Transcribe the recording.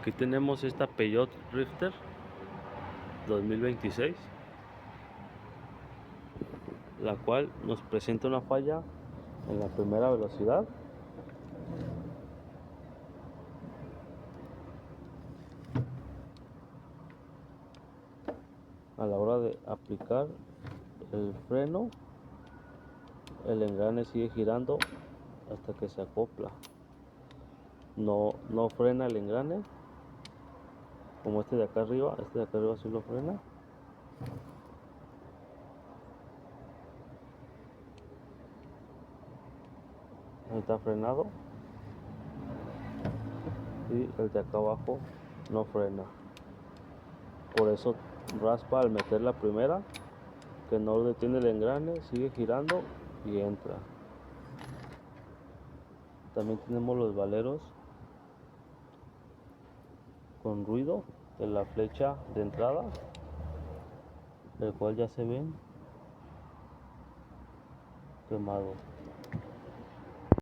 Aquí tenemos esta Peugeot Rifter 2026, la cual nos presenta una falla en la primera velocidad. A la hora de aplicar el freno, el engrane sigue girando hasta que se acopla. No frena el engrane como este de acá arriba. Este de acá arriba sí lo frena. Ahí está frenado. Y el de acá abajo no frena. Por eso raspa al meter la primera, que no detiene el engrane, sigue girando y entra. También tenemos los valeros con ruido de la flecha de entrada, el cual ya se ven quemado.